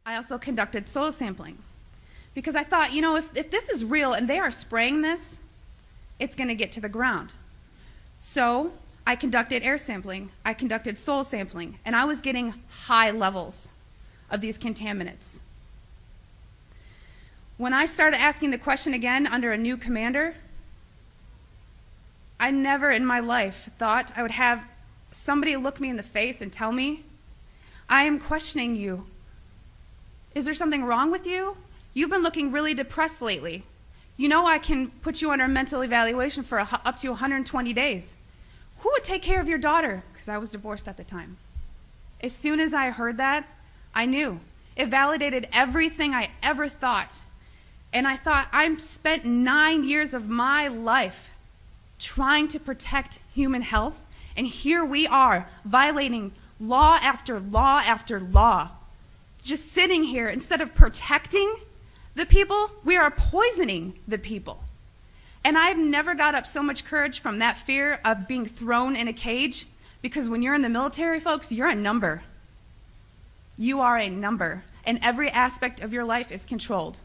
I also conducted soil sampling because I thought, you know, if this is real and they are spraying this, it's going to get to the ground. So I conducted air sampling, I conducted soil sampling, and I was getting high levels of these contaminants. When I started asking the question again under a new commander, I never in my life thought I would have somebody look me in the face and tell me, I am questioning you. Is there something wrong with you? You've been looking really depressed lately. You know I can put you under a mental evaluation for up to 120 days. Who would take care of your daughter? Because I was divorced at the time. As soon as I heard that, I knew. It validated everything I ever thought. And I thought, I've spent 9 years of my life trying to protect human health, and here we are violating law after law after law. Just sitting here, instead of protecting the people, we are poisoning the people. And I've never got up so much courage from that fear of being thrown in a cage, because when you're in the military, folks, you're a number. You are a number, and every aspect of your life is controlled.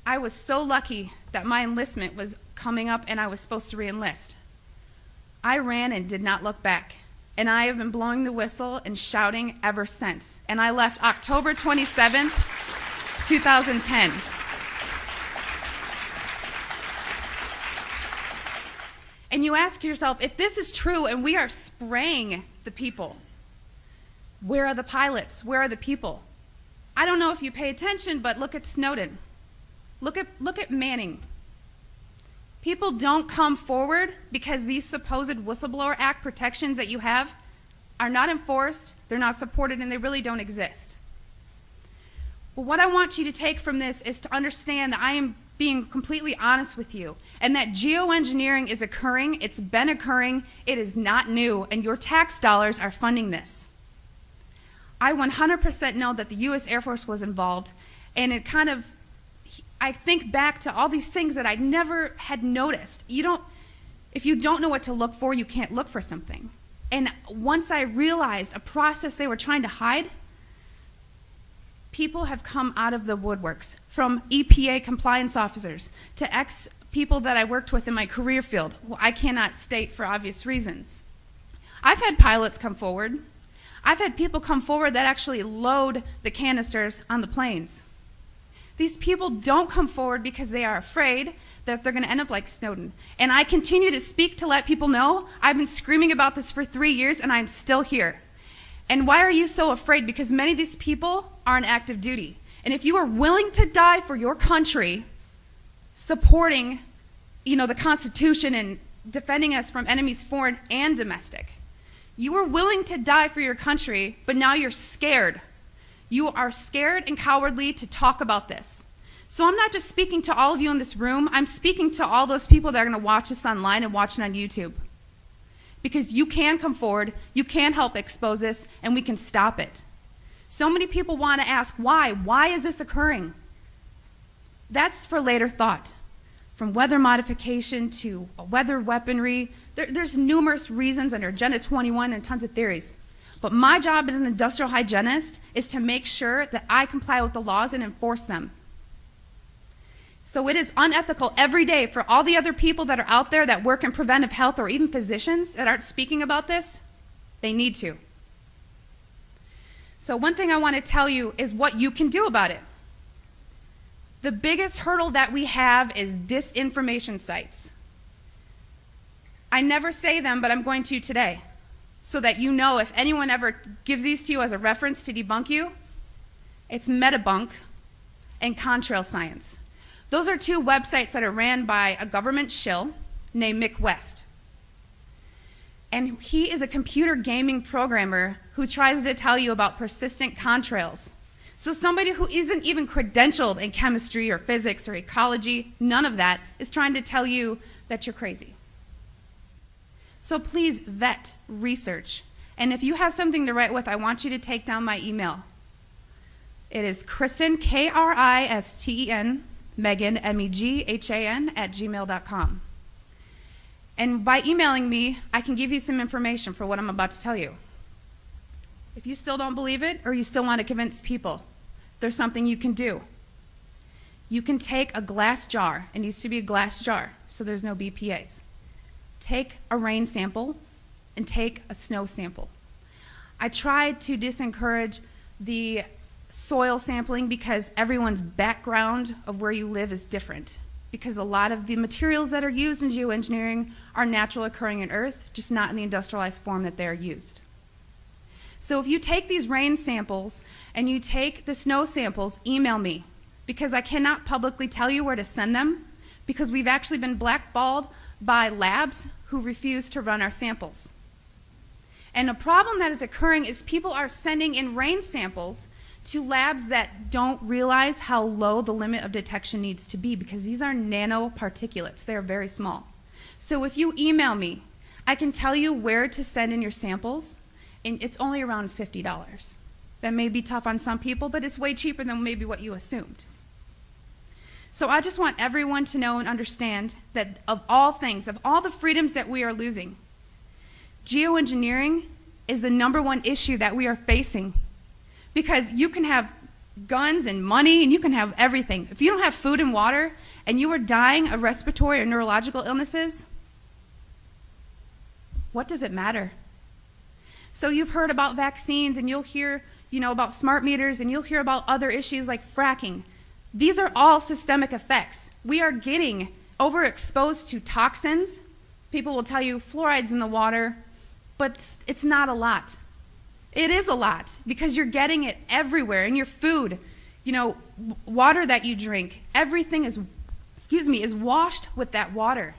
I was so lucky that my enlistment was coming up and I was supposed to re-enlist. I ran and did not look back, and I have been blowing the whistle and shouting ever since. And I left October 27th, 2010. And you ask yourself, if this is true and we are spraying the people, where are the pilots? Where are the people? I don't know if you pay attention, but look at Snowden. Look at Manning. People don't come forward because these supposed Whistleblower Act protections that you have are not enforced, they're not supported, and they really don't exist. Well, what I want you to take from this is to understand that I am being completely honest with you, and that geoengineering is occurring, it's been occurring, it is not new, and your tax dollars are funding this. I 100% know that the U.S. Air Force was involved, and it kind of, I think back to all these things that I never had noticed. If you don't know what to look for, you can't look for something. And once I realized a process they were trying to hide, people have come out of the woodworks, from EPA compliance officers to ex-people that I worked with in my career field, who I cannot state for obvious reasons. I've had pilots come forward. I've had people come forward that actually load the canisters on the planes. These people don't come forward because they are afraid that they're going to end up like Snowden. And I continue to speak to let people know I've been screaming about this for 3 years and I'm still here. And why are you so afraid? Because many of these people are on active duty. And if you are willing to die for your country, supporting, the Constitution and defending us from enemies foreign and domestic, you are willing to die for your country, but now you're scared. You are scared and cowardly to talk about this. So I'm not just speaking to all of you in this room, I'm speaking to all those people that are going to watch this online and watch it on YouTube. Because you can come forward, you can help expose this, and we can stop it. So many people want to ask, why? Why is this occurring? That's for later thought. From weather modification to weather weaponry, there's numerous reasons under Agenda 21 and tons of theories. But my job as an industrial hygienist is to make sure that I comply with the laws and enforce them. So it is unethical every day for all the other people that are out there that work in preventive health, or even physicians that aren't speaking about this. They need to. So one thing I want to tell you is what you can do about it. The biggest hurdle that we have is disinformation sites. I never say them, but I'm going to today, so that you know if anyone ever gives these to you as a reference to debunk you, it's Metabunk and Contrail Science. Those are two websites that are ran by a government shill named Mick West. And he is a computer gaming programmer who tries to tell you about persistent contrails. So somebody who isn't even credentialed in chemistry or physics or ecology, none of that, is trying to tell you that you're crazy. So please vet, research. And if you have something to write with, I want you to take down my email. It is Kristen, Kristen, Megan, Meghan, @gmail.com. And by emailing me, I can give you some information for what I'm about to tell you. If you still don't believe it, or you still want to convince people, there's something you can do. You can take a glass jar. It needs to be a glass jar, so there's no BPAs. Take a rain sample and take a snow sample. I tried to discourage the soil sampling because everyone's background of where you live is different. Because a lot of the materials that are used in geoengineering are natural occurring in Earth, just not in the industrialized form that they're used. So if you take these rain samples and you take the snow samples, email me, because I cannot publicly tell you where to send them, because we've actually been blackballed by labs who refuse to run our samples. And a problem that is occurring is people are sending in rain samples to labs that don't realize how low the limit of detection needs to be, because these are nanoparticulates. They are very small. So if you email me, I can tell you where to send in your samples, and it's only around $50. That may be tough on some people, but it's way cheaper than maybe what you assumed. So I just want everyone to know and understand that of all things, of all the freedoms that we are losing, geoengineering is the #1 issue that we are facing. Because you can have guns and money and you can have everything. If you don't have food and water and you are dying of respiratory or neurological illnesses, what does it matter? So you've heard about vaccines and you'll hear, about smart meters, and you'll hear about other issues like fracking. These are all systemic effects. We are getting overexposed to toxins. People will tell you fluoride's in the water, but it's not a lot. It is a lot because you're getting it everywhere in your food, water that you drink. Everything is washed with that water.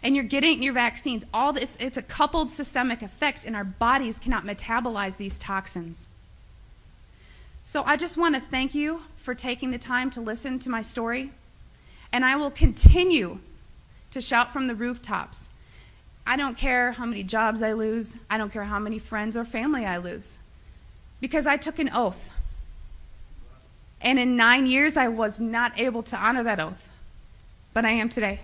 And you're getting your vaccines. All this, it's a coupled systemic effect, and our bodies cannot metabolize these toxins. So I just want to thank you for taking the time to listen to my story, and I will continue to shout from the rooftops. I don't care how many jobs I lose. I don't care how many friends or family I lose, because I took an oath. And in 9 years, I was not able to honor that oath, but I am today.